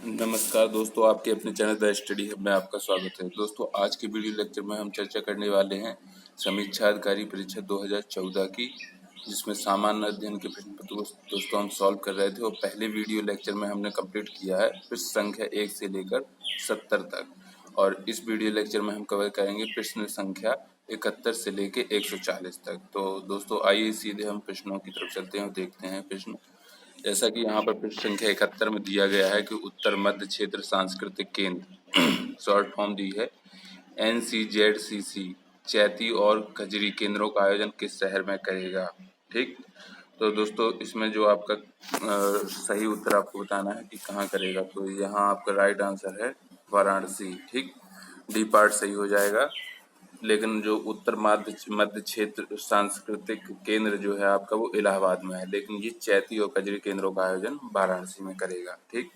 नमस्कार दोस्तों, आपके अपने चैनल द स्टडी हब में आपका स्वागत है। दोस्तों, आज के वीडियो लेक्चर में हम चर्चा करने वाले हैं समीक्षा अधिकारी परीक्षा 2014 की, जिसमें सामान्य अध्ययन के प्रश्न पत्र दोस्तों हम सॉल्व कर रहे थे। और पहले वीडियो लेक्चर में हमने कंप्लीट किया है प्रश्न संख्या 1 से लेकर 70 तक, और इस वीडियो लेक्चर में हम कवर करेंगे प्रश्न संख्या 71 से लेकर 140 तक। तो दोस्तों आइए सीधे हम प्रश्नों की तरफ चलते हैं और देखते हैं प्रश्न। जैसा कि यहाँ पर प्रश्न संख्या 71 में दिया गया है कि उत्तर मध्य क्षेत्र सांस्कृतिक केंद्र शॉर्ट फॉर्म दी है NCZCC चैती और खजरी केंद्रों का आयोजन किस शहर में करेगा। ठीक, तो दोस्तों इसमें जो आपका सही उत्तर आपको बताना है कि कहाँ करेगा। तो यहाँ आपका राइट आंसर है वाराणसी। ठीक, डी पार्ट सही हो जाएगा। लेकिन जो उत्तर मध्य क्षेत्र सांस्कृतिक केंद्र जो है आपका वो इलाहाबाद में है, लेकिन ये चैती और कजरी केंद्रों का आयोजन वाराणसी में करेगा। ठीक,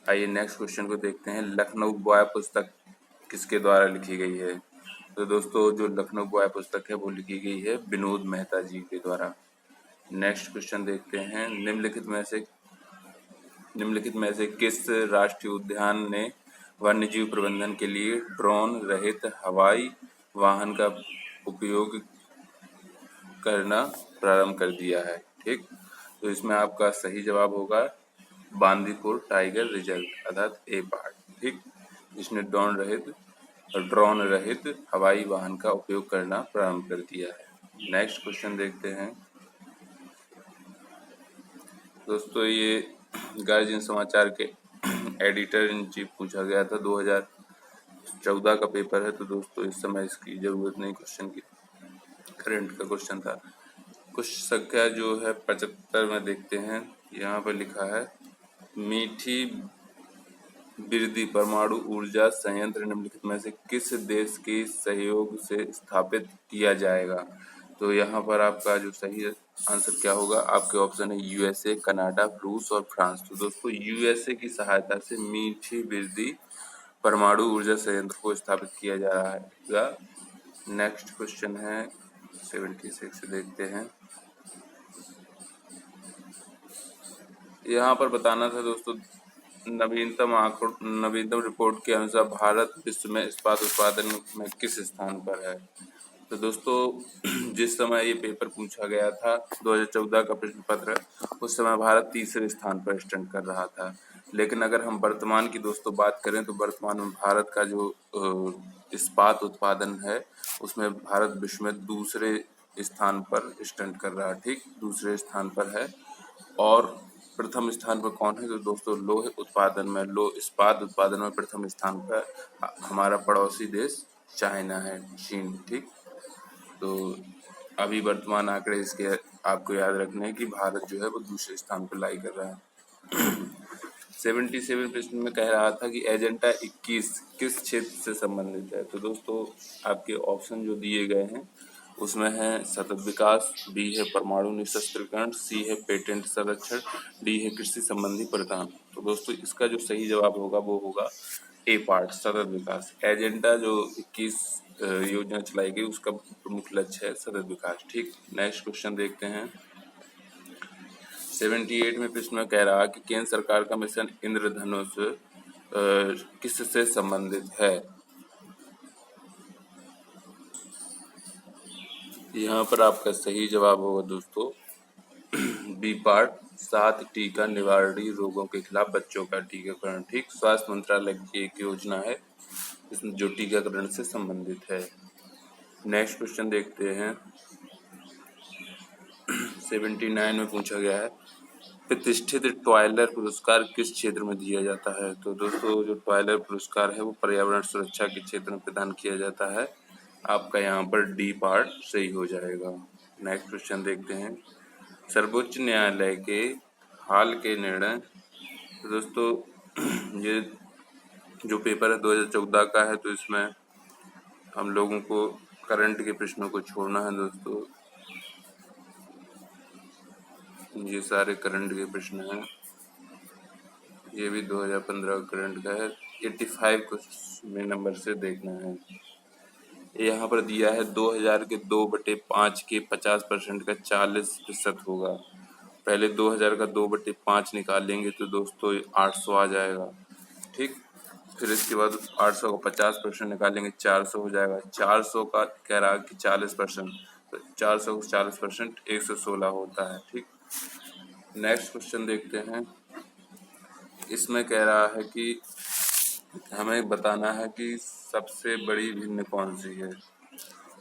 आइए नेक्स्ट क्वेश्चन को देखते हैं। लखनऊ बॉय पुस्तक किसके द्वारा लिखी गई है। तो दोस्तों जो लखनऊ बॉय पुस्तक है वो लिखी गई है विनोद मेहता जी के द्वारा। नेक्स्ट क्वेश्चन देखते हैं। निम्नलिखित में से किस राष्ट्रीय उद्यान ने वन्यजीव प्रबंधन के लिए ड्रोन रहित हवाई वाहन का उपयोग करना प्रारंभ कर दिया है। ठीक, तो इसमें आपका सही जवाब होगा बांदीपुर टाइगर रिजर्व अर्थात ए पार्ट। ठीक, जिसने ड्रोन रहित हवाई वाहन का उपयोग करना प्रारंभ कर दिया है। नेक्स्ट क्वेश्चन देखते हैं। दोस्तों ये गार्जियन समाचार के एडिटर इन चीफ पूछा गया था, 2014 का पेपर है। तो दोस्तों इस समय इसकी जरूरत नहीं, क्वेश्चन की करंट का क्वेश्चन था। कुछ संख्या जो है 75 में देखते हैं। यहाँ पर लिखा है मीठी बिरदी परमाणु ऊर्जा संयंत्र निम्नलिखित में से किस देश के सहयोग से स्थापित किया जाएगा। तो यहाँ पर आपका जो सही आंसर क्या होगा, आपके ऑप्शन है USA, कनाडा, रूस और फ्रांस। तो दोस्तों USA की सहायता से मीठी बिरदी परमाणु ऊर्जा संयंत्र को स्थापित किया जा रहा है। नेक्स्ट क्वेश्चन है 76 देखते हैं। यहाँ पर बताना था दोस्तों, नवीनतम रिपोर्ट के अनुसार भारत विश्व में इस्पात उत्पादन में किस स्थान पर है। तो दोस्तों जिस समय ये पेपर पूछा गया था 2014 का प्रश्न पत्र, उस समय भारत तीसरे स्थान पर स्टैंड कर रहा था। लेकिन अगर हम वर्तमान की दोस्तों बात करें तो वर्तमान में भारत का जो इस्पात उत्पादन है उसमें भारत विश्व में दूसरे स्थान पर स्टैंड कर रहा है। ठीक, दूसरे स्थान पर है। और प्रथम स्थान पर कौन है। तो दोस्तों इस्पात उत्पादन में प्रथम स्थान पर हमारा पड़ोसी देश चाइना है, चीन। ठीक, तो अभी वर्तमान आंकड़े इसके आपको याद रखने हैं कि भारत जो है वो दूसरे स्थान पर लाई कर रहा है। 77 प्रश्न में कह रहा था कि एजेंडा 21 किस क्षेत्र से संबंधित है। तो दोस्तों आपके ऑप्शन जो दिए गए हैं उसमें है सतत विकास, बी है परमाणु निशस्त्रीकरण, सी है पेटेंट संरक्षण, डी है कृषि संबंधी प्रदान। तो दोस्तों इसका जो सही जवाब होगा वो होगा ए पार्ट, सतत विकास। एजेंडा जो 21 योजना चलाई गई उसका प्रमुख लक्ष्य है सतत विकास। ठीक, नेक्स्ट क्वेश्चन देखते हैं। 78 में प्रश्न कह रहा कि केंद्र सरकार का मिशन इंद्रधनुष किससे संबंधित है। यहाँ पर आपका सही जवाब होगा दोस्तों बी पार्ट, 7 टीका निवारणी रोगों के खिलाफ बच्चों का टीकाकरण। ठीक, स्वास्थ्य मंत्रालय की एक योजना है इसमें जो टीकाकरण से संबंधित है। नेक्स्ट क्वेश्चन देखते हैं। 79 में पूछा गया है प्रतिष्ठित टॉयलर पुरस्कार किस क्षेत्र में दिया जाता है। तो दोस्तों जो टॉयलर पुरस्कार है वो पर्यावरण सुरक्षा के क्षेत्र में प्रदान किया जाता है। आपका यहाँ पर डी पार्ट सही हो जाएगा। नेक्स्ट क्वेश्चन देखते हैं। सर्वोच्च न्यायालय के हाल के निर्णय। तो दोस्तों ये जो पेपर है 2014 का है, तो इसमें हम लोगों को करंट के प्रश्नों को छोड़ना है। दोस्तों ये सारे करंट के प्रश्न हैं, ये भी 2015 करंट का है। 85 क्वेश्चन नंबर से देखना है। यहाँ पर दिया है 2000 के 2/5 के 50% का 40% होगा। पहले 2000 का 2/5 निकाल लेंगे तो दोस्तों 800 आ जाएगा। ठीक। फिर इसके बाद 800 का 50% निकालेंगे, 400 हो जाएगा। 400 का कह रहा है कि 40%, तो 400 का 40% 116 होता है। ठीक। नेक्स्ट क्वेश्चन देखते हैं। इसमें कह रहा है कि हमें बताना है कि सबसे बड़ी भिन्न कौन सी है,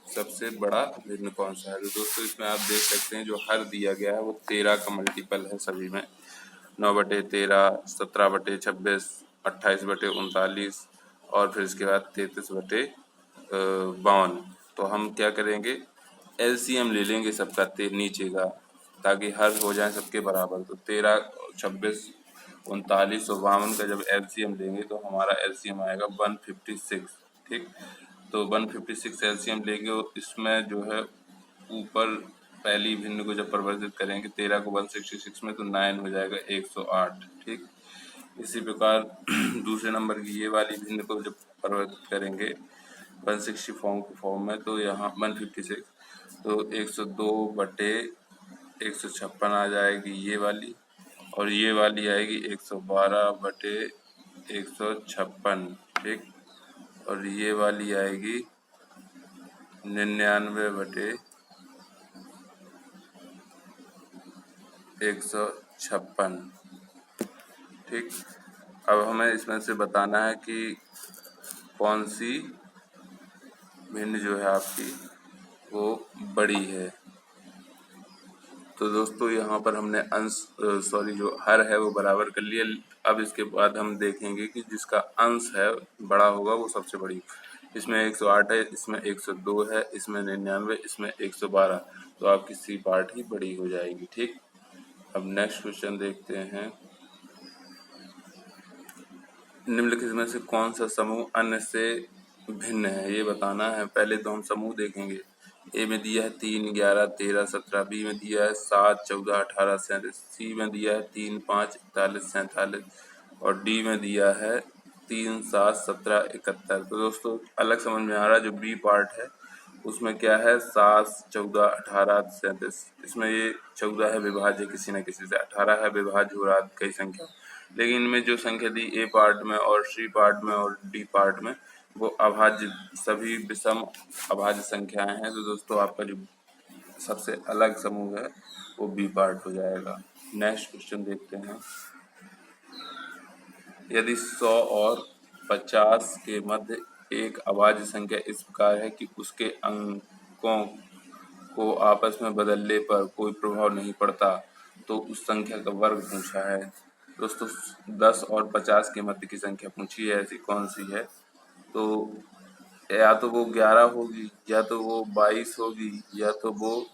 सबसे बड़ा भिन्न कौन सा है। तो दोस्तों इसमें आप देख सकते हैं जो हर दिया गया है वो 13 का मल्टीपल है सभी में। 9/13, 17/26, 28/39 और फिर इसके बाद 33/52। तो हम क्या करेंगे, एलसीएम ले लेंगे सबका नीचे का, ताकि हर हो जाए सबके बराबर। तो 13, 26, 39 और 52 का जब एलसीएम लेंगे तो हमारा एलसीएम आएगा 156। ठीक। तो 156 एलसीएम लेंगे और इसमें जो है ऊपर पहली भिन्न को जब परिवर्तित करेंगे 13 को 166 में, तो 9 हो जाएगा 108। ठीक। इसी प्रकार दूसरे नंबर की ये वाली भिन्न को जब परिवर्तित करेंगे 160 फॉर्म में, तो यहाँ 156, तो 102/156 आ जाएगी ये वाली, और ये वाली आएगी 112/156। ठीक। और ये वाली आएगी 99/156। ठीक। अब हमें इसमें से बताना है कि कौन सी भिन्न जो है आपकी वो बड़ी है। तो दोस्तों यहाँ पर हमने जो हर है वो बराबर कर लिया। अब इसके बाद हम देखेंगे कि जिसका अंश है बड़ा होगा वो सबसे बड़ी। इसमें 108 है, इसमें 102 है, इसमें 99, इसमें 112, तो आपकी सी पार्ट ही बड़ी हो जाएगी। ठीक। अब नेक्स्ट क्वेश्चन देखते हैं। निम्नलिखित में से कौन सा समूह अन्य से भिन्न है, ये बताना है। पहले तो हम समूह देखेंगे। ए में दिया है 3, 11, 13, 17। बी में दिया है 7, 14, 18, 37। सी में दिया है 3, 5, 41, 47 और डी में दिया है 3, 7, 17, 71। तो दोस्तों अलग समझ में आ रहा है। जो बी पार्ट है उसमें क्या है, 7, 14, 18, 37। इसमें ये 14 है विभाज्य किसी न किसी से, 18 है विभाज्य हो रहा कई संख्या। लेकिन इनमें जो संख्या दी ए पार्ट में और सी पार्ट में और डी पार्ट में वो अभाज्य, सभी विषम अभाज्य संख्याएं हैं। तो दोस्तों आपका जो सबसे अलग समूह है वो बी पार्ट हो जाएगा। नेक्स्ट क्वेश्चन देखते हैं। यदि 100 और 50 के मध्य एक अभाज्य संख्या इस प्रकार है कि उसके अंकों को आपस में बदलने पर कोई प्रभाव नहीं पड़ता, तो उस संख्या का वर्ग पूछा है। दोस्तों 10 और 50 के मध्य की संख्या पूछी है, ऐसी कौन सी है। तो या तो वो 11 होगी, या तो वो 22 होगी, या तो वो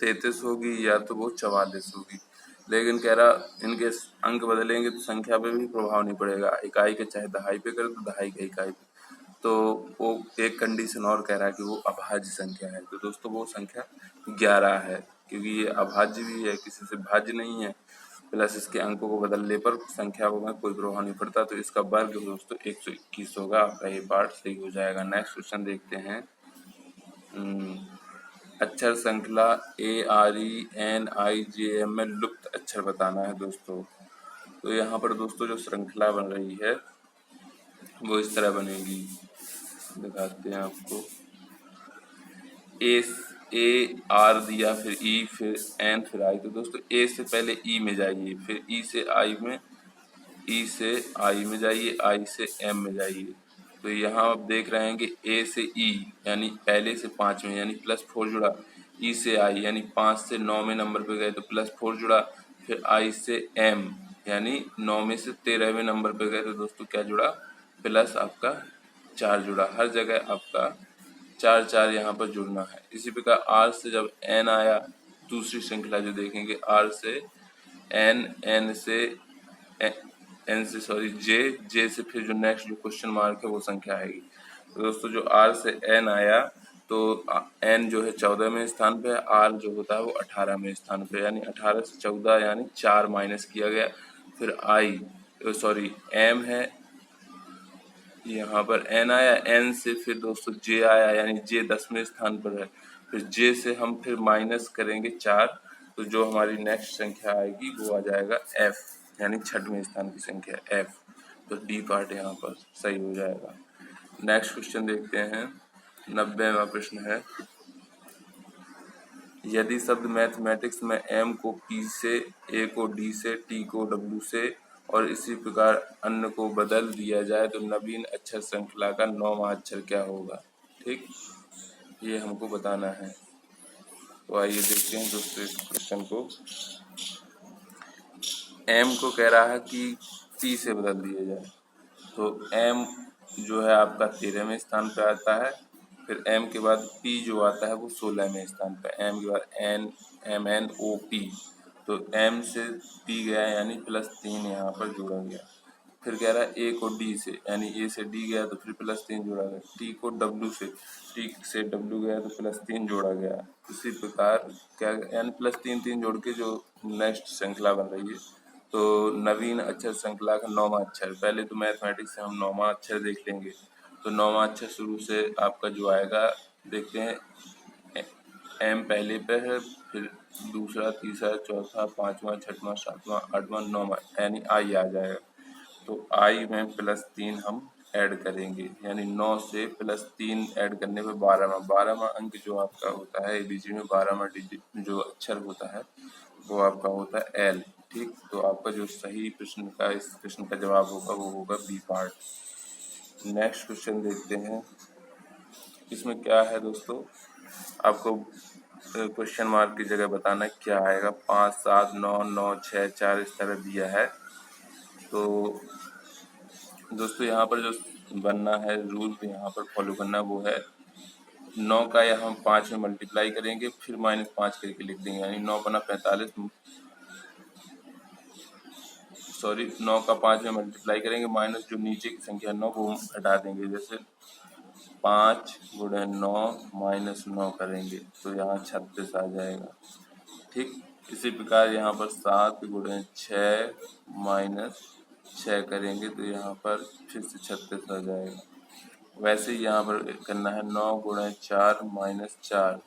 33 होगी, या तो वो 44 होगी। लेकिन कह रहा इनके अंक बदलेंगे तो संख्या पे भी प्रभाव नहीं पड़ेगा। इकाई के चाहे दहाई पे करे तो दहाई के इकाई पे। तो वो एक कंडीशन और कह रहा है कि वो अभाज्य संख्या है। तो दोस्तों वो संख्या 11 है, क्योंकि ये अभाज्य भी है, किसी से भाज्य नहीं है, प्लस इसके अंकों को बदलने पर संख्या में कोई प्रभाव नहीं पड़ता। तो इसका वर्ग दोस्तों 121 होगा। आपका ये पार्ट सही हो जाएगा। नेक्स्ट क्वेश्चन देखते हैं। अक्षर श्रृंखला ARENIJM में लुप्त अक्षर बताना है दोस्तों। तो यहाँ पर दोस्तों जो श्रृंखला बन रही है वो इस तरह बनेगी, दिखाते हैं आपको। ए आर दिया, फिर ई, फिर एन, फिर आई। तो दोस्तों ए से पहले ई में जाइए, फिर ई से आई में, ई से आई में जाइए, आई से एम में जाइए। तो यहाँ आप देख रहे हैं कि ए से ई यानी पहले से 5 में यानी +4 जुड़ा, ई से आई यानी 5 से 9 में नंबर पे गए तो +4 जुड़ा, फिर आई से एम यानी 9 में से 13वें नंबर पे गए तो दोस्तों क्या जुड़ा, प्लस आपका 4 जुड़ा। हर जगह आपका 4 4 यहाँ पर जुड़ना है। इसी प्रकार आर से जब एन आया, दूसरी श्रृंखला जो देखेंगे, आर से एन, एन से जे से फिर जो नेक्स्ट जो क्वेश्चन मार्क है वो संख्या आएगी। तो दोस्तों जो आर से एन आया तो एन जो है 14वें स्थान पे है, आर जो होता है वो 18वें स्थान पे, यानी 18 से 14 यानी 4 माइनस किया गया। फिर एम है, यहाँ पर एन आया, एन से फिर दोस्तों जे आया यानी जे 10वें स्थान पर है। फिर जे से हम फिर माइनस करेंगे 4, तो जो हमारी नेक्स्ट संख्या आएगी वो आ जाएगा एफ, यानी 6वें स्थान की संख्या एफ। तो डी पार्ट यहाँ पर सही हो जाएगा। नेक्स्ट क्वेश्चन देखते हैं। 90वां प्रश्न है, यदि शब्द मैथमेटिक्स में m को p से, a को d से, t को w से और इसी प्रकार अन्य को बदल दिया जाए तो नवीन अक्षर श्रृंखला का 9वां अक्षर क्या होगा। ठीक, ये हमको बताना है। तो आइए देखते हैं दोस्तों इस क्वेश्चन को। m को कह रहा है कि p से बदल दिया जाए, तो m जो है आपका 13वें स्थान पे आता है। फिर m के बाद p जो आता है वो 16वें स्थान पे, m के बाद n, MNOP, तो m से p गया यानी +3 यहाँ पर जोड़ा गया। फिर कह रहा है a को d से, यानी a से d गया तो फिर +3 जोड़ा गया। t को w से, t से w गया तो +3 जोड़ा गया। इसी प्रकार क्या, यानी +3 जोड़ के जो नेक्स्ट श्रृंखला बन रही है। तो नवीन अक्षर श्रृंखला का 9वां अक्षर, पहले तो मैथमेटिक्स से हम 9वां अक्षर देख लेंगे। तो 9वां अक्षर शुरू से आपका जो आएगा देखते हैं। m पहले पे है, फिर दूसरा, तीसरा, चौथा, 5वां, 6वां, 7वां, 8वां, 9वां, यानी i आ जाएगा। तो i में +3 हम ऐड करेंगे, यानी 9 से +3 ऐड करने पे 12वां अंक जो आपका होता है एबीसी में 12वां डिजिट जो अक्षर होता है वो आपका होता है L। ठीक, तो आपका जो सही प्रश्न का, इस प्रश्न का जवाब होगा वो होगा बी पार्ट। नेक्स्ट क्वेश्चन देखते हैं। इसमें क्या है दोस्तों, आपको क्वेश्चन मार्क की जगह बताना क्या आएगा। 5, 7, 9, 9, 6, 4 इस तरह दिया है। तो दोस्तों यहाँ पर जो बनना है रूल यहाँ पर फॉलो करना वो है, 9 का यहाँ हम 5 में मल्टीप्लाई करेंगे, फिर -5 करके लिख देंगे, यानी 9 बना 45, 9 का 5 में मल्टीप्लाई करेंगे, माइनस जो नीचे की संख्या 9 वो हटा देंगे। जैसे 5 गुणे 9 -9 करेंगे तो यहाँ 36 आ जाएगा। ठीक, इसी प्रकार यहाँ पर 7 गुणे 6 -6 करेंगे तो यहाँ पर फिर से 36 आ जाएगा। वैसे ही यहाँ पर करना है 9 गुणे 4 -4,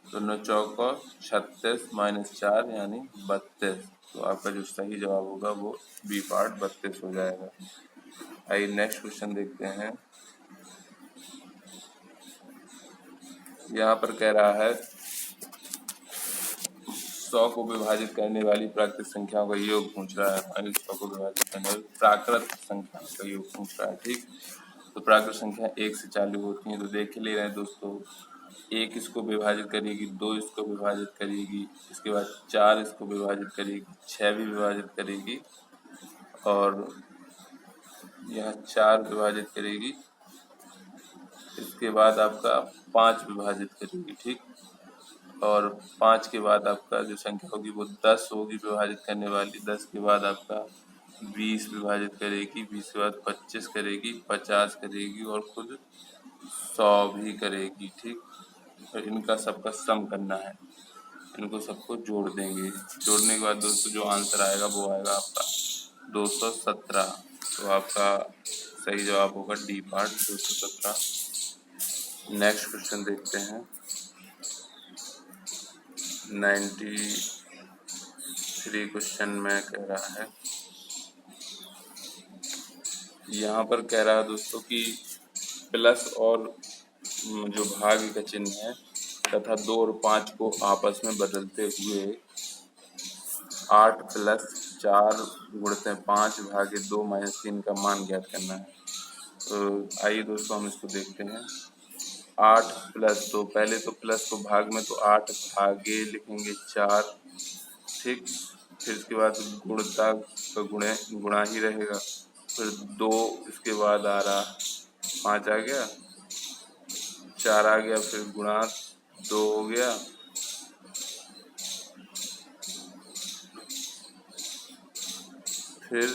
तो 9 चौको 36 -4 यानी 32। तो आपका जो सही जवाब होगा वो बी पार्ट 32 हो जाएगा। आइए नेक्स्ट क्वेश्चन देखते हैं। यहाँ पर कह रहा है 100 को विभाजित करने वाली प्राकृतिक संख्याओं का योग पूछ रहा है। 100 को विभाजित करने वाली प्राकृत संख्याओं का योग पूछ रहा है। ठीक, तो प्राकृत संख्या 1 से चालू होती है, तो देख ले रहे हैं दोस्तों। 1 इसको विभाजित करेगी, 2 इसको विभाजित करेगी, इसके बाद 4 इसको विभाजित करेगी, 6 भी विभाजित करेगी और यहाँ 4 विभाजित करेगी, इसके बाद आपका 5 विभाजित करेगी। ठीक, और 5 के बाद आपका जो संख्या होगी वो 10 होगी विभाजित करने वाली। 10 के बाद आपका 20 विभाजित करेगी, 20 के बाद 25 करेगी, 50 करेगी और खुद 100 भी करेगी। ठीक, और इनका सबका सम करना है, इनको सबको जोड़ देंगे। जोड़ने के बाद दोस्तों जो आंसर आएगा वो आएगा आपका 217। तो आपका सही जवाब होगा डी पार्ट 217। नेक्स्ट क्वेश्चन देखते हैं। 93 क्वेश्चन में कह रहा है, यहाँ पर कह रहा है दोस्तों कि प्लस और जो भाग का चिन्ह है तथा 2 और 5 को आपस में बदलते हुए 8 + 4 गुणित 5 भागे 2 - 3 का मान ज्ञात करना है। तो आइए दोस्तों हम इसको देखते हैं। 8 + 2, पहले तो प्लस को भाग में, तो 8 भागे लिखेंगे 4। ठीक, फिर इसके बाद गुणता का गुणा ही रहेगा। फिर 2 इसके बाद आ रहा, 5 आ गया, 4 आ गया, फिर गुणा 2 हो गया, फिर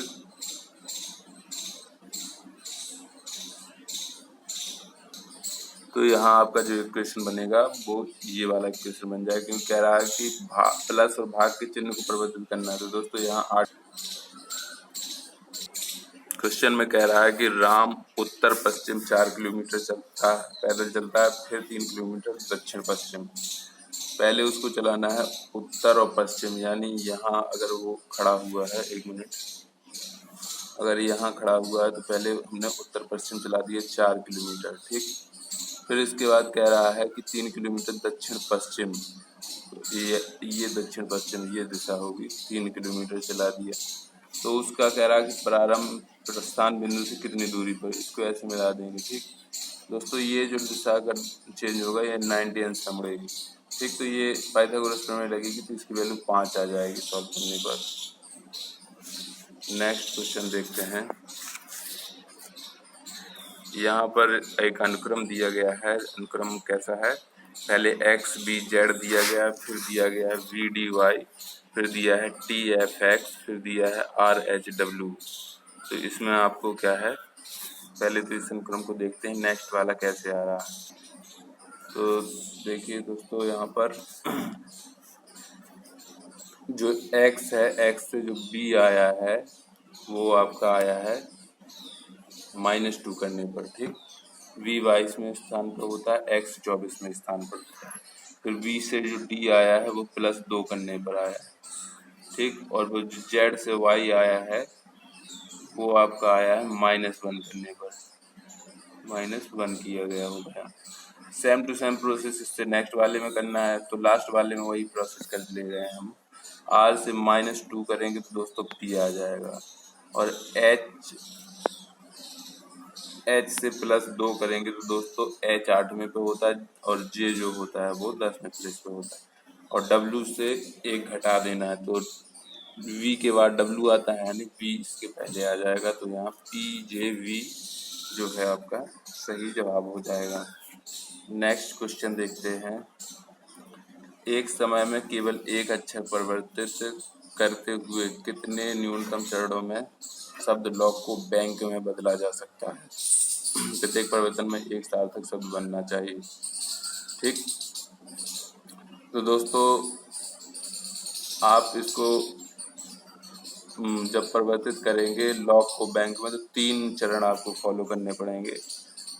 तो यहाँ आपका जो इक्वेशन बनेगा वो ये वाला इक्वेशन बन जाएगा, क्योंकि कह रहा है कि प्लस और भाग के चिन्ह को परिवर्तित करना है। तो दोस्तों यहाँ 8 क्वेश्चन में कह रहा है कि राम उत्तर पश्चिम 4 किलोमीटर पैदल चलता है, फिर 3 किलोमीटर दक्षिण पश्चिम। पहले उसको चलाना है उत्तर और पश्चिम, यानी यहाँ अगर वो खड़ा हुआ है, 1 मिनट, अगर यहाँ खड़ा हुआ है तो पहले हमने उत्तर पश्चिम चला दिया 4 किलोमीटर, ठीक। फिर इसके बाद कह रहा है कि 3 किलोमीटर दक्षिण पश्चिम, तो ये दक्षिण पश्चिम ये दिशा होगी, 3 किलोमीटर चला दिया। तो उसका कह रहा है कि प्रारंभ प्रस्थान बिंदु से कितनी दूरी पर, इसको ऐसे मिला देंगे, ठीक। दोस्तों ये जो दिशा अगर चेंज होगा ये 90 अंश से मुड़ेगी, ठीक। तो ये पाइथागोरस प्रमेय लगेगी तो इसकी वैल्यू 5 आ जाएगी सॉल्व करने पर। नेक्स्ट क्वेश्चन देखते हैं। यहाँ पर एक अनुक्रम दिया गया है। अनुक्रम कैसा है, पहले एक्स बी जेड दिया गया है, फिर दिया गया है वी डी वाई, फिर दिया है टी एफ एक्स, फिर दिया है आर एच डब्ल्यू। तो इसमें आपको क्या है, पहले तो इस अनुक्रम को देखते हैं नेक्स्ट वाला कैसे आ रहा है। तो देखिए दोस्तों यहाँ पर जो x है, x से जो b आया है वो आपका आया है -2 करने पर, ठीक। v 22 में स्थान पर होता है, x 24 में स्थान पर होता है। फिर v से जो d आया है वो +2 करने पर आया है, ठीक। और वो z से y आया है वो आपका आया है -1 करने पर, -1 किया गया हो गया। सेम टू सेम प्रोसेस इससे नेक्स्ट वाले में करना है, तो लास्ट वाले में वही प्रोसेस कर ले रहे हैं हम। r से -2 करेंगे तो दोस्तों p आ जाएगा, और h से +2 करेंगे तो दोस्तों h 8वें पे होता है और j जो होता है वो 10वें प्लेस पे होता है, और w से 1 घटा देना है तो v के बाद w आता है, यानी v इसके पहले आ जाएगा। तो यहाँ p j v जो है आपका सही जवाब हो जाएगा। नेक्स्ट क्वेश्चन देखते हैं। एक समय में केवल एक अक्षर परिवर्तित करते हुए कितने न्यूनतम चरणों में शब्द लॉक को बैंक में बदला जा सकता है। प्रत्येक परिवर्तन में एक सार्थक शब्द बनना चाहिए, ठीक। तो दोस्तों आप इसको जब परिवर्तित करेंगे लॉक को बैंक में तो 3 चरण आपको फॉलो करने पड़ेंगे,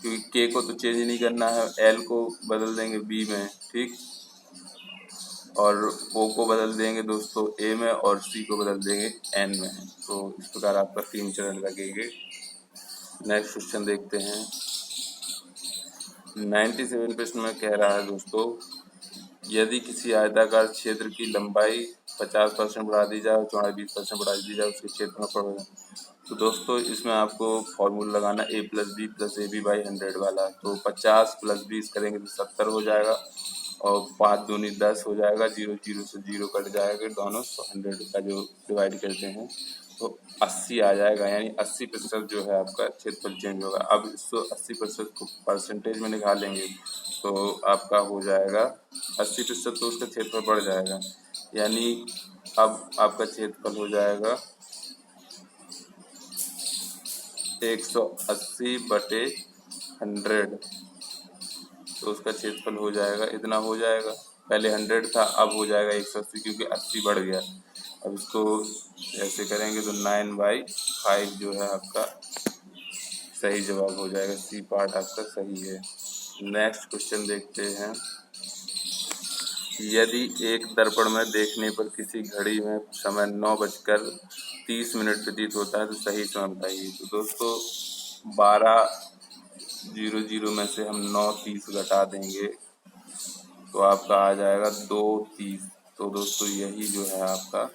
क्योंकि के को तो चेंज नहीं करना है, एल को बदल देंगे बी में, ठीक। और ओ को बदल देंगे दोस्तों ए में, और सी को बदल देंगे एन में। तो इस प्रकार आपका 3 चरण लगेंगे। नेक्स्ट क्वेश्चन देखते हैं। 97 प्रश्न में कह रहा है दोस्तों, यदि किसी आयताकार क्षेत्र की लंबाई 50% बढ़ा दी जाए और चौड़ाई 20% बढ़ा दी जाए उसके क्षेत्र में पड़ेगा। तो दोस्तों इसमें आपको फॉर्मूला लगाना a + b + ab / 100 वाला। तो 50 + 20 करेंगे तो 70 हो जाएगा, और 5 दूनी 10 हो जाएगा, 0 0 से 0 कट जाएगा दोनों, तो 100 का जो डिवाइड करते हैं तो 80 आ जाएगा, यानी 80% जो है आपका क्षेत्रफल चेंज होगा। अब इसको 80% को परसेंटेज में निकालेंगे तो आपका हो जाएगा 80%, तो उसका क्षेत्रफल बढ़ जाएगा, यानी अब आपका क्षेत्रफल हो जाएगा 180/100, तो उसका क्षेत्रफल हो जाएगा इतना हो जाएगा। पहले 100 था, अब हो जाएगा 180 क्योंकि 80 बढ़ गया। अब इसको ऐसे करेंगे तो 9/5 जो है आपका सही जवाब हो जाएगा। सी पार्ट आपका सही है। नेक्स्ट क्वेश्चन देखते हैं। यदि एक दर्पण में देखने पर किसी घड़ी में समय 9:30 प्रतीत होता है तो सही समय बताइए। तो दोस्तों 12:00 में से हम 9:30 घटा देंगे तो आपका आ जाएगा 2:30। तो दोस्तों यही जो है आपका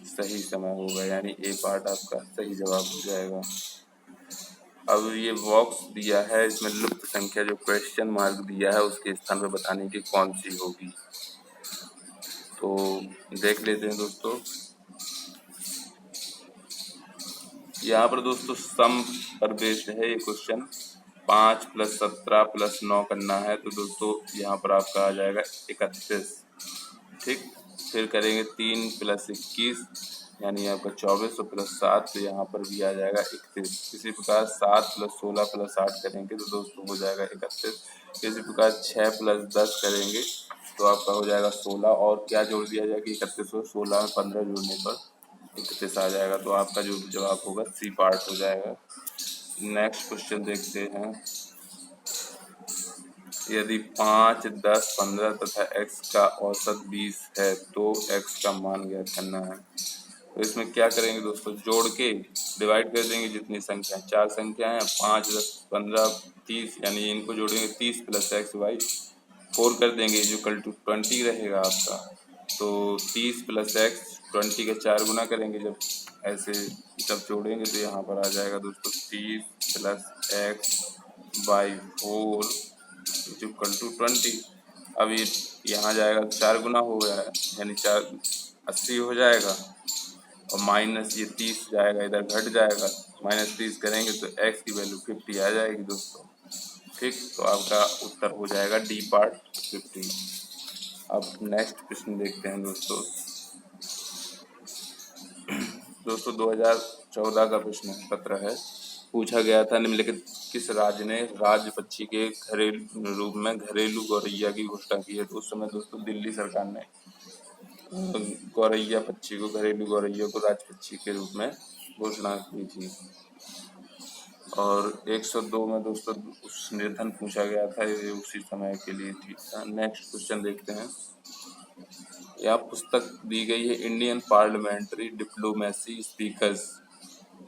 सही समय होगा, यानी ए पार्ट आपका सही जवाब हो जाएगा। अब ये बॉक्स दिया है, इसमें लुप्त संख्या जो क्वेश्चन मार्क दिया है उसके स्थान पर बताने की कौन सी होगी, तो देख लेते हैं दोस्तों। यहाँ पर दोस्तों सम पर बेस्ड है ये क्वेश्चन। 5 + 17 + 9 करना है, तो दोस्तों यहाँ पर आपका आ जाएगा 31, ठीक। फिर करेंगे 3 + 21 यानी आपका 24, और +7 तो यहाँ पर भी आ जाएगा 31। इसी प्रकार 7 + 16 + 8 करेंगे तो दोस्तों हो जाएगा 31। इसी प्रकार 6 + 10 करेंगे तो आपका हो जाएगा 16, और क्या जोड़ दिया जाएगा 31 और 16 में 15 जोड़ने पर 31 आ जाएगा। तो आपका जो जवाब होगा सी पार्ट हो जाएगा। नेक्स्ट क्वेश्चन देखते हैं। यदि 5, 10, 15 तथा x का औसत 20 है तो x का मान ज्ञात करना है। तो इसमें क्या करेंगे दोस्तों, जोड़ के डिवाइड कर देंगे जितनी संख्या, 4 संख्या है, 5, 10, 15, 30, यानी इनको जोड़ेंगे 30 प्लस एक्स वाई 4 कर देंगे, जो कल टू 20 रहेगा आपका। तो 30 प्लस एक्स 20 का 4 गुना करेंगे, जब ऐसे जब जोड़ेंगे तो यहाँ पर आ जाएगा दोस्तों 30 प्लस एक्स बाई 4 जो कल टू 20। अब ये यहाँ जाएगा 4 गुना हो गया है, यानी 4 80 हो जाएगा, और माइनस ये 30 जाएगा, इधर घट जाएगा, -30 करेंगे तो x की वैल्यू 50 आ जाएगी दोस्तों। ठीक, तो आपका उत्तर हो जाएगा डी पार्ट 50। अब नेक्स्ट प्रश्न देखते हैं दोस्तों। दोस्तों 2014 का प्रश्न पत्र है। पूछा गया था, निम्नलिखित किस राज्य ने राज्य पक्षी के घरेलू रूप में घरेलू गौरैया की घोषणा की है। तो उस समय दोस्तों दिल्ली सरकार ने गौरैया पक्षी को, घरेलू गौरैया को राज्य पक्षी के रूप में घोषणा की थी। और 102 में दोस्तों उस निर्धन पूछा गया था, ये उसी समय के लिए ठीक था। नेक्स्ट क्वेश्चन देखते हैं। यह पुस्तक दी गई है Indian parliamentary diplomacy speakers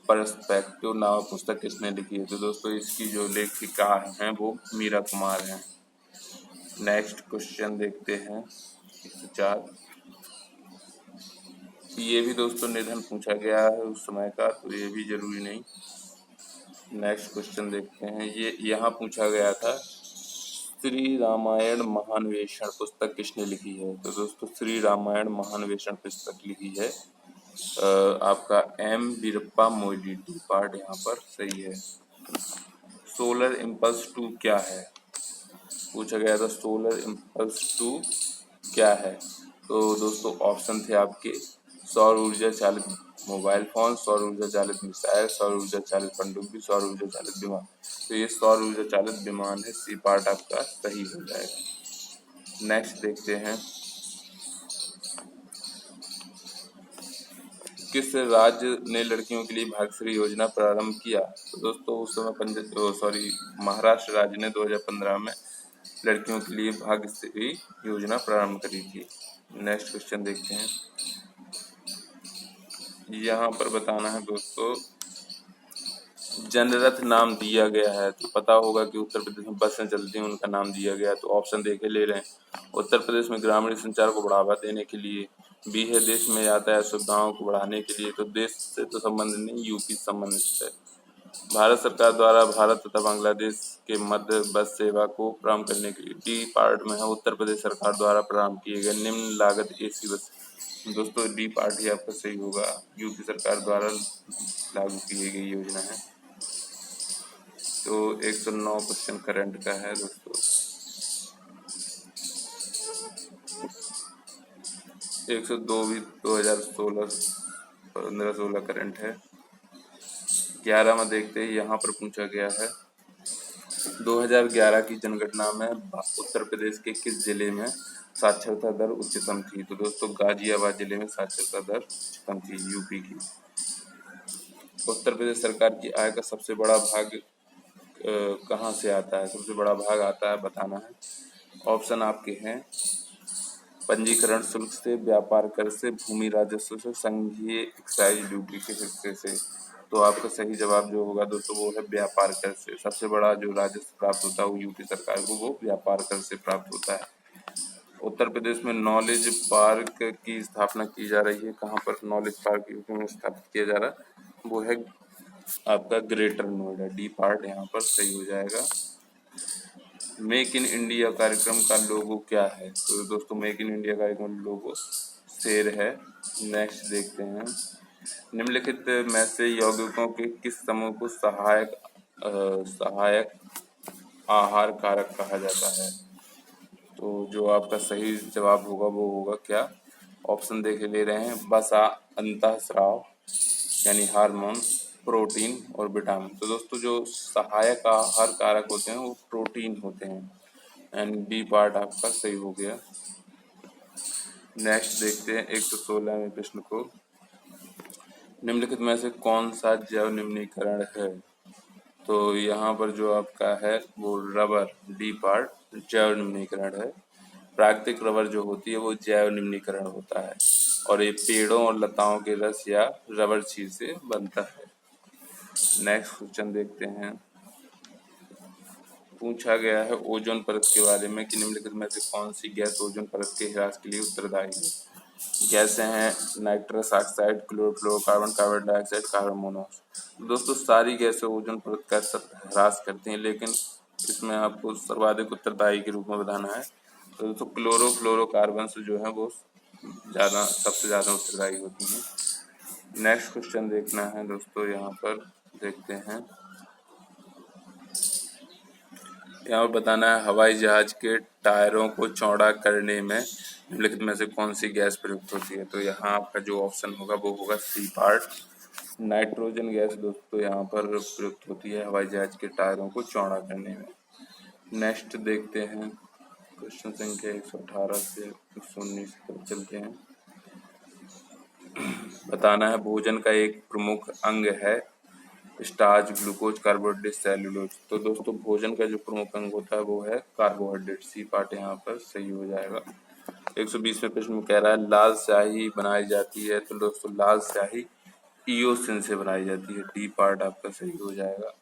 perspective नाम पुस्तक किसने लिखी है। तो दोस्तों इसकी जो लेखिका हैं वो मीरा कुमार हैं। नेक्स्ट क्वेश्चन देखते हैं 104। ये भी दोस्तों निधन पूछा गया है उस समय का, तो ये भी जरूरी नहीं। नेक्स्ट क्वेश्चन देखते हैं। ये यहाँ पूछा गया था, श्री रामायण महान्वेषण पुस्तक किसने लिखी है। तो दोस्तों श्री रामायण महान्वेषण पुस्तक लिखी है आपका M Veerappa Moily. D part यहाँ पर सही है। सोलर इम्पल्स 2 क्या है, पूछा गया था सोलर इम्पल्स 2 क्या है। तो दोस्तों ऑप्शन थे आपके, सौर ऊर्जा चालित मोबाइल फोन, सौर ऊर्जा चालित मिसाइल, सौर ऊर्जा चालित पनडुब्बी, सौर ऊर्जा चालित विमान। तो ये सौर ऊर्जा चालित विमान है, सी पार्ट आपका सही हो जाएगा। नेक्स्ट देखते हैं, किस राज्य ने लड़कियों के लिए भाग्यश्री योजना प्रारंभ किया। तो दोस्तों उस समय महाराष्ट्र राज्य ने 2015 में लड़कियों के लिए भाग्यश्री योजना प्रारंभ करी थी। नेक्स्ट क्वेश्चन देखते हैं। यहाँ पर बताना है दोस्तों, जनरथ नाम दिया गया है, तो पता होगा कि उत्तर प्रदेश में बसें चलती हैं उनका नाम दिया गया है। तो ऑप्शन देखे ले रहे हैं। उत्तर प्रदेश में ग्रामीण संचार को बढ़ावा देने के लिए, बी है देश में यातायात सुविधाओं को बढ़ाने के लिए, तो देश से तो संबंधित नहीं, यूपी संबंधित है। भारत सरकार द्वारा भारत तथा बांग्लादेश के मध्य बस सेवा को प्रारंभ करने के लिए, डी पार्ट में है उत्तर प्रदेश सरकार द्वारा प्रारंभ किए गए निम्न लागत एसी बस। दोस्तों डी पार्ट ही आपका सही होगा, यूपी सरकार द्वारा लागू की गई योजना है। तो 109 क्वेश्चन करंट का है दोस्तों। 102 भी 2015-16 करंट है। 11 में देखते हैं, यहाँ पर पूछा गया है 2011 की जनगणना में उत्तर प्रदेश के किस जिले में साक्षरता दर उच्चतम थी। तो दोस्तों गाजियाबाद जिले में साक्षरता दर उच्चतम थी, यूपी की। उत्तर प्रदेश सरकार की आय का सबसे बड़ा भाग कहाँ से आता है, सबसे बड़ा भाग आता है बताना है। ऑप्शन आपके हैं, पंजीकरण शुल्क से, व्यापार कर से, भूमि राजस्व से, संघीय एक्साइज ड्यूटी के हिस्से से। तो आपका सही जवाब जो होगा दोस्तों वो है व्यापार कर से। सबसे बड़ा जो राजस्व प्राप्त होता है वो यूपी सरकार को वो व्यापार कर से प्राप्त होता है। उत्तर प्रदेश में नॉलेज पार्क की स्थापना की जा रही है। कहाँ पर नॉलेज पार्क में स्थापित किया जा रहा है, वो है आपका ग्रेटर नोएडा। डी पार्ट यहाँ पर सही हो जाएगा। मेक इन इंडिया कार्यक्रम का लोगो क्या है। तो दोस्तों मेक इन इंडिया कार्यक्रम लोगो शेर है। नेक्स्ट देखते हैं, निम्नलिखित में से यौगिकों के किस समूह को सहायक आहार कारक कहा जाता है। तो जो आपका सही जवाब होगा वो होगा क्या, ऑप्शन देखे ले रहे हैं, वसा, अंतःस्राव यानी हार्मोन, प्रोटीन और विटामिन। तो दोस्तों जो सहायक आहार कारक होते हैं वो प्रोटीन होते हैं, एंड डी पार्ट आपका सही हो गया। नेक्स्ट देखते हैं 116वें प्रश्न को, निम्नलिखित में से कौन सा जैव निम्नीकरण है। तो यहाँ पर जो आपका है वो रबर, डी पार्ट जैव निम्नीकरण है। प्राकृतिक रबर जो होती है वो जैव निम्नीकरण होता है। और ये पेड़ों और लताओं के रस या रबर छील से बनता है। नेक्स्ट क्वेश्चन देखते हैं। पूछा गया है ओजोन परत के बारे में कि निम्नलिखित में से कौन सी गैस ओजोन परत के ह्रास के लिए उत्तरदायी है। गैसें हैं nitrous oxide, chlorofluorocarbon, carbon dioxide, carbon monoxide. दोस्तों सारी गैसें ओजोन परत का ह्रास करती हैं, लेकिन इसमें आपको सर्वाधिक उत्तरदायी के रूप में बताना है। तो दोस्तों क्लोरोफ्लोरोकार्बन से जो है वो सबसे ज़्यादा उत्तरदायी होती हैं। नेक्स्ट क्वेश्चन देखना है दोस्तों, यहाँ पर देखते हैं। यहाँ पर बताना है हवाई जहाज के टायरों को चौड़ा करने में निम्नलिखित में से कौन सी गैस प्रयुक्त होती है। तो यहाँ आपका जो ऑप्शन होगा वो होगा सी पार्ट, नाइट्रोजन गैस दोस्तों यहाँ पर प्रयुक्त होती है हवाई जहाज के टायरों को चौड़ा करने में। नेक्स्ट देखते हैं क्वेश्चन संख्या 118 से 119 पर चलते हैं। बताना है भोजन का एक प्रमुख अंग है स्टार्च, ग्लूकोज, कार्बोहाइड्रेट, सेल्यूलोज। तो दोस्तों भोजन का जो प्रमुख अंग होता है वो है कार्बोहाइड्रेट। सी पार्ट यहाँ पर सही हो जाएगा। 120वें प्रश्न में कह रहा है लाल स्याही बनाई जाती है। तो दोस्तों लाल स्याही इओसिन से बनाई जाती है। डी पार्ट आपका सही हो जाएगा।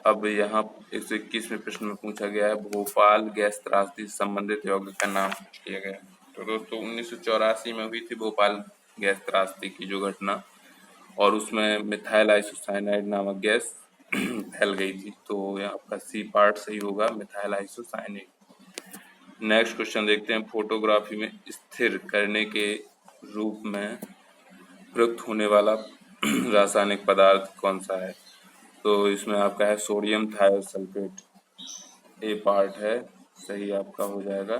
अब यहाँ 121वें प्रश्न में पूछा गया है भोपाल गैस त्रासदी से संबंधित यौगिक का नाम किया गया। तो दोस्तों 1984 में हुई थी भोपाल गैस त्रासदी की जो घटना, और उसमें मिथाइल आइसोसाइनाइड नामक गैस फैल गई थी। तो यहाँ आपका सी पार्ट सही होगा, मिथाइल आइसोसाइनाइड। नेक्स्ट क्वेश्चन देखते हैं। फोटोग्राफी में स्थिर करने के रूप में प्रयुक्त होने वाला रासायनिक पदार्थ कौन सा है। तो इसमें आपका है सोडियम थायोसल्फेट। ए पार्ट है सही आपका हो जाएगा,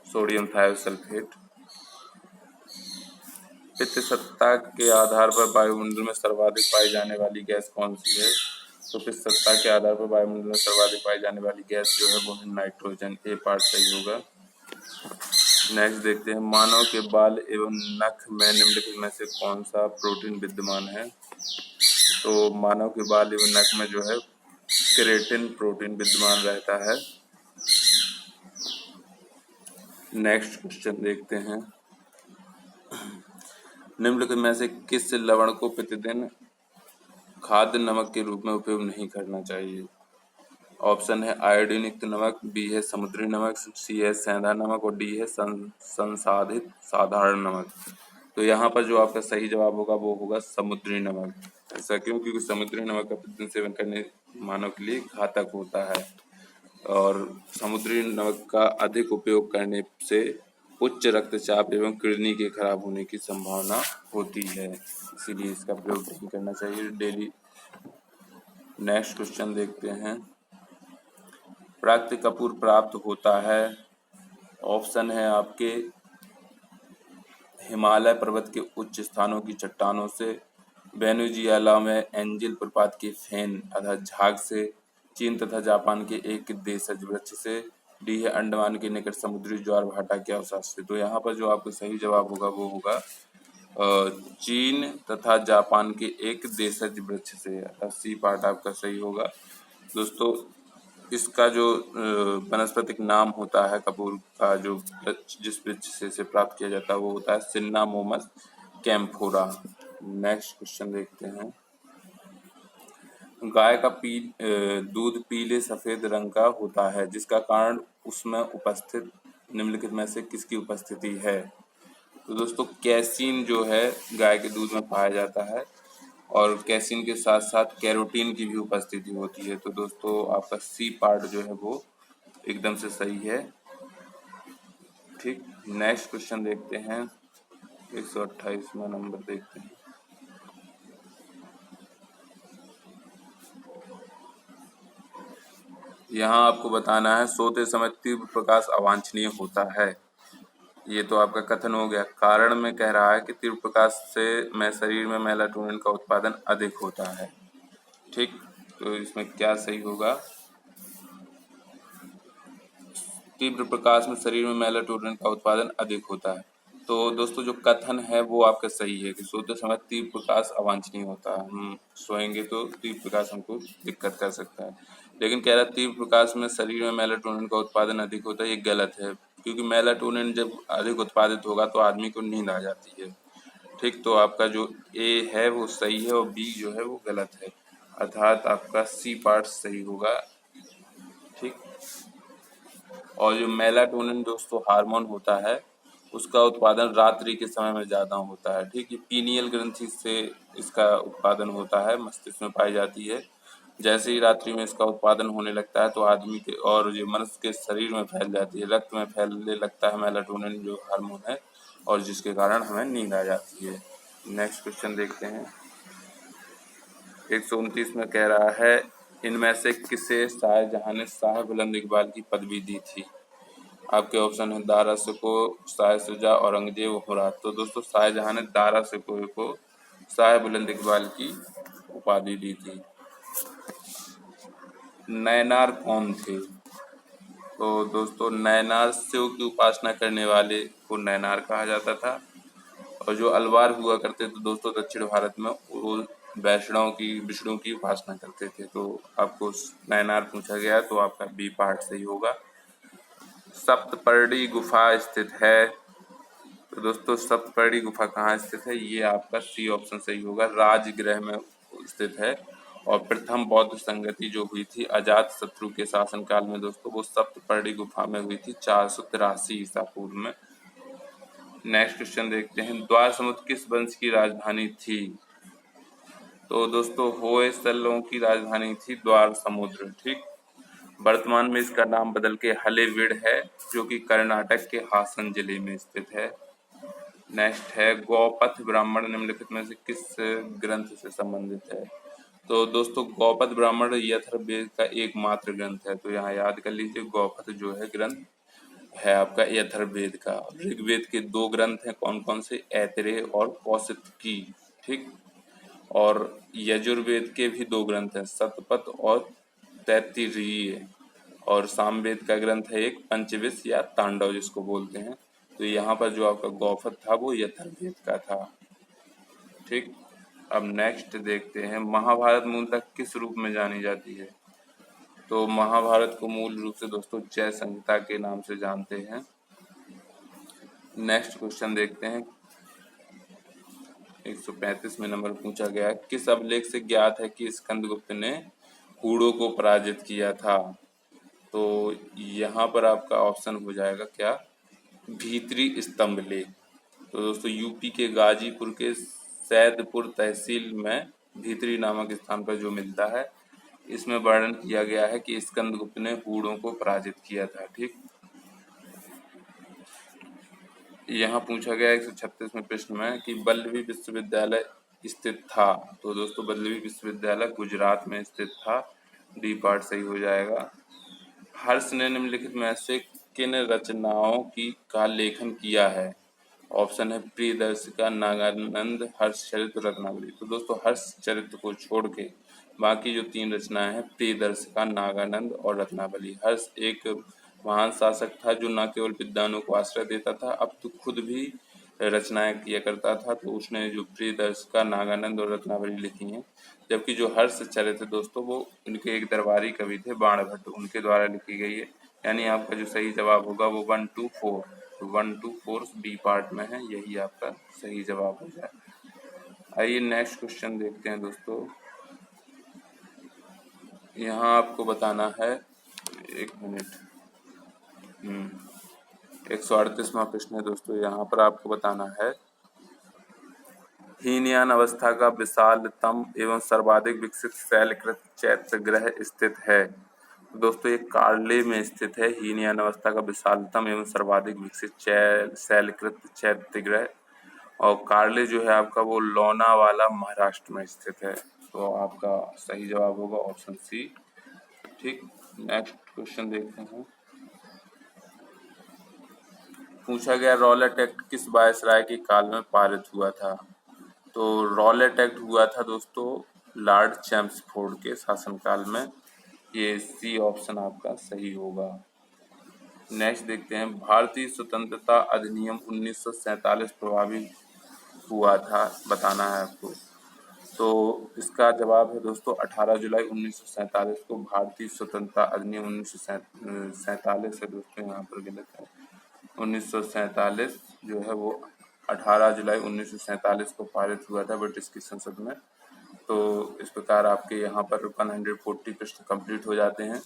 सोडियम थायोसल्फेट। पित्त सत्ता के आधार पर वायुमंडल में सर्वाधिक पाई जाने वाली गैस कौन सी है। तो पित्त सत्ता के आधार पर वायुमंडल में सर्वाधिक पाई जाने वाली गैस जो है वो है नाइट्रोजन। ए पार्ट सही होगा। नेक्स्ट देखते हैं मानव के बाल एवं नख में निम्नलिखित में से कौन सा प्रोटीन विद्यमान है। तो मानव के बाल एवं नख में जो है केराटिन प्रोटीन विद्यमान रहता है। नेक्स्ट क्वेश्चन देखते हैं। निम्नलिखित में से किस लवण को प्रतिदिन खाद्य नमक के रूप में उपयोग नहीं करना चाहिए। ऑप्शन है आयोडीन युक्त नमक, बी है समुद्री नमक, सी है सेंधा नमक और डी है संसाधित साधारण नमक। तो यहाँ पर जो आपका सही जवाब होगा वो होगा समुद्री नमक। ऐसा क्यों? क्योंकि समुद्री नमक का प्रतिदिन सेवन करने मानव के लिए घातक होता है, और समुद्री नमक का अधिक उपयोग करने से उच्च रक्तचाप एवं किडनी के खराब होने की संभावना होती है, इसीलिए इसका प्रयोग नहीं करना चाहिए डेली। नेक्स्ट क्वेश्चन देखते हैं। प्राकृतिक कपूर प्राप्त होता है। ऑप्शन है आपके हिमालय पर्वत के उच्च स्थानों की चट्टानों से, वेनेजुएला में एंजिल प्रपात के फेन अर्थात झाग से, चीन तथा जापान के एक देशज वृक्ष से, डी है अंडमान के निकट समुद्री ज्वार भाटा के अवसाद से। तो यहाँ पर जो आपका सही जवाब होगा वो होगा चीन तथा जापान के एक देशज वृक्ष से, अर्थात सी पार्ट आपका सही होगा। दोस्तों इसका जो वनस्पतिक नाम होता है कपूर का, जो जिस वृक्ष से इसे प्राप्त किया जाता है वो होता है सिन्नामोमस कैम्फोरा। नेक्स्ट क्वेश्चन देखते हैं। गाय का दूध पीले सफेद रंग का होता है, जिसका कारण उसमें उपस्थित निम्नलिखित में से किसकी उपस्थिति है। तो दोस्तों कैसीन जो है गाय के दूध में पाया जाता है, और कैसीन के साथ साथ कैरोटीन की भी उपस्थिति होती है। तो दोस्तों आपका सी पार्ट जो है वो एकदम से सही है। ठीक, नेक्स्ट क्वेश्चन देखते हैं। 128वां नंबर देखते हैं। यहाँ आपको बताना है सोते समय तीव्र प्रकाश अवांछनीय होता है। ये तो आपका कथन हो गया। कारण में कह रहा है कि तीव्र प्रकाश से शरीर में मेलाटोनिन का उत्पादन अधिक होता है। ठीक, तो इसमें क्या सही होगा। तीव्र प्रकाश में शरीर में मेलाटोनिन का उत्पादन अधिक होता है। तो दोस्तों जो कथन है वो आपका सही है कि सोते समय तीव्र प्रकाश अवांछनीय होता है। हम सोएंगे तो तीव्र प्रकाश हमको दिक्कत कर सकता है, लेकिन कह रहा है तीव्र प्रकाश में शरीर में मेलाटोनिन का उत्पादन अधिक होता है, ये गलत है। क्योंकि मेलाटोनिन जब अधिक उत्पादित होगा तो आदमी को नींद आ जाती है। ठीक, तो आपका जो ए है वो सही है और बी जो है वो गलत है, अर्थात आपका सी पार्ट सही होगा। ठीक, और जो मेलाटोनिन दोस्तों हार्मोन होता है उसका उत्पादन रात्रि के समय में ज़्यादा होता है। ठीक, ये पीनियल ग्रंथि से इसका उत्पादन होता है, मस्तिष्क में पाई जाती है। जैसे ही रात्रि में इसका उत्पादन होने लगता है तो आदमी के और ये मनुष्य के शरीर में फैल जाती है, रक्त में फैलने लगता है मेलाटोनिन जो हार्मोन है, और जिसके कारण हमें नींद आ जाती है। नेक्स्ट क्वेश्चन देखते हैं। 129 में कह रहा है, इनमें से किसे शाहजहां ने शाह बुलंद इकबाल की पदवी दी थी? आपके ऑप्शन है दारा शिकोह, शाह शुजा, औरंगजेब, मुराद। तो दोस्तों शाहजहां ने दारा शिकोह को शाह बुलंद इकबाल की उपाधि दी थी। नैनार कौन थे? तो दोस्तों नैनार शिव की उपासना करने वाले को नैनार कहा जाता था, और जो अलवार हुआ करते थे दोस्तों दक्षिण भारत में, वो विष्णु की उपासना करते थे। तो आपको नैनार पूछा गया तो आपका बी पार्ट सही होगा। सप्तपर्णी गुफा स्थित है, तो दोस्तों सप्तपर्णी गुफा कहाँ स्थित है? ये आपका सी ऑप्शन सही होगा, राजगृह में स्थित है। और प्रथम बौद्ध संगति जो हुई थी अजात शत्रु के शासनकाल में दोस्तों, वो सप्तपर्णी गुफा में हुई थी 483 ईसा पूर्व में। नेक्स्ट क्वेश्चन देखते हैं, द्वार समुद्र किस वंश की राजधानी थी? तो दोस्तों होयसलों की राजधानी थी द्वार समुद्र। ठीक, वर्तमान में इसका नाम बदल के हलेबीड है, जो कि कर्नाटक के हासन जिले में स्थित है। नेक्स्ट है, गौपथ ब्राह्मण निम्नलिखित में से किस ग्रंथ से संबंधित है? तो दोस्तों गौपथ ब्राह्मण यथर्वेद का एकमात्र ग्रंथ है, तो यहाँ याद कर लीजिए गौपथ जो है ग्रंथ है आपका यथर्वेद का। ऋग्वेद के 2 ग्रंथ हैं, कौन कौन से? ऐतरेय और कौशितकी। ठीक, और यजुर्वेद के भी 2 ग्रंथ हैं, शतपथ और तैत्तिरीय। और सामवेद का ग्रंथ है एक पंचविश या तांडव जिसको बोलते हैं। तो यहाँ पर जो आपका गौपथ था वो यथर्वेद का था। ठीक, अब नेक्स्ट देखते हैं, महाभारत मूलतः किस रूप में जानी जाती है? तो महाभारत को मूल रूप से दोस्तों जय संहिता के नाम से जानते हैं। नेक्स्ट क्वेश्चन देखते हैं, 135 में नंबर पूछा गया है, किस अभिलेख से ज्ञात है कि स्कंदगुप्त ने हूणों को पराजित किया था? तो यहाँ पर आपका ऑप्शन हो जाएगा क्या? भीतरी स्तंभ लेख। तो दोस्तों यूपी के गाजीपुर के सैदपुर तहसील में भीतरी नामक स्थान पर जो मिलता है, इसमें वर्णन किया गया है कि स्कंदगुप्त ने हूणों को पराजित किया था। ठीक, यहाँ पूछा गया 136वें प्रश्न में कि बल्लभी विश्वविद्यालय स्थित था? तो दोस्तों बल्लभी विश्वविद्यालय गुजरात में स्थित था, डी पार्ट सही हो जाएगा। हर्ष ने निम्नलिखित में से किन रचनाओं का लेखन किया है? ऑप्शन है प्रियदर्शिका, नागानंद, हर्षचरित, रत्नावली। तो दोस्तों हर्षचरित को छोड़ के बाकी जो 3 रचनाएं हैं, प्रियदर्शिका, नागानंद और रत्नावली। हर्ष एक महान शासक था जो न केवल विद्वानों को आश्रय देता था, अब तो खुद भी रचनाएं किया करता था। तो उसने जो प्रियदर्शिका, नागानंद और रत्नावली लिखी हैं। जबकि जो हर्षचरित है दोस्तों वो उनके एक दरबारी कवि थे बाणभट्ट, उनके द्वारा लिखी गई है। यानी आपका जो सही जवाब होगा वो 1 2 4, 1 2 4 बी पार्ट में है, यही आपका सही जवाब हो जाए। आइए नेक्स्ट क्वेश्चन देखते हैं दोस्तों। यहाँ आपको बताना है, 1 मिनट, 138वां प्रश्न है दोस्तों। यहाँ पर आपको बताना है, हीनयान अवस्था का विशालतम एवं सर्वाधिक विकसित शैलकृत चैत्यगृह स्थित है? दोस्तों ये कार्ले में स्थित है, हीनयान अवस्था का विशालतम एवं सर्वाधिक विकसित शैलकृत चैत्यगृह। और कार्ले जो है आपका वो लोनावाला महाराष्ट्र में स्थित है। तो आपका सही जवाब होगा ऑप्शन सी। ठीक, नेक्स्ट क्वेश्चन देखते हैं। पूछा गया रॉलेट एक्ट किस वायसराय के काल में पारित हुआ था? तो रॉलेट एक्ट हुआ था दोस्तों लॉर्ड चैम्सफोर्ड के शासनकाल में, ये सी ऑप्शन आपका सही होगा। नेक्स्ट देखते हैं, भारतीय स्वतंत्रता अधिनियम 1947 प्रभावी हुआ था, बताना है आपको। तो इसका जवाब है दोस्तों 18 जुलाई 1947 को भारतीय स्वतंत्रता अधिनियम 1947 है दोस्तों, यहाँ पर गलत है। 1947 जो है वो 18 जुलाई 1947 को पारित हुआ था ब्रिटिश की संसद में। तो इस प्रकार आपके यहाँ पर 140 प्रश्न कंप्लीट हो जाते हैं।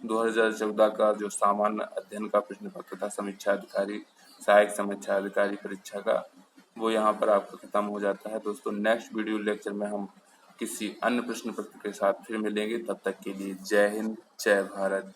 2014 का जो सामान्य अध्ययन का प्रश्न पत्र था समीक्षा अधिकारी सहायक समीक्षा अधिकारी परीक्षा का, वो यहाँ पर आपका खत्म हो जाता है। दोस्तों नेक्स्ट वीडियो लेक्चर में हम किसी अन्य प्रश्न पत्र के साथ फिर मिलेंगे। तब तक के लिए जय हिंद, जय भारत।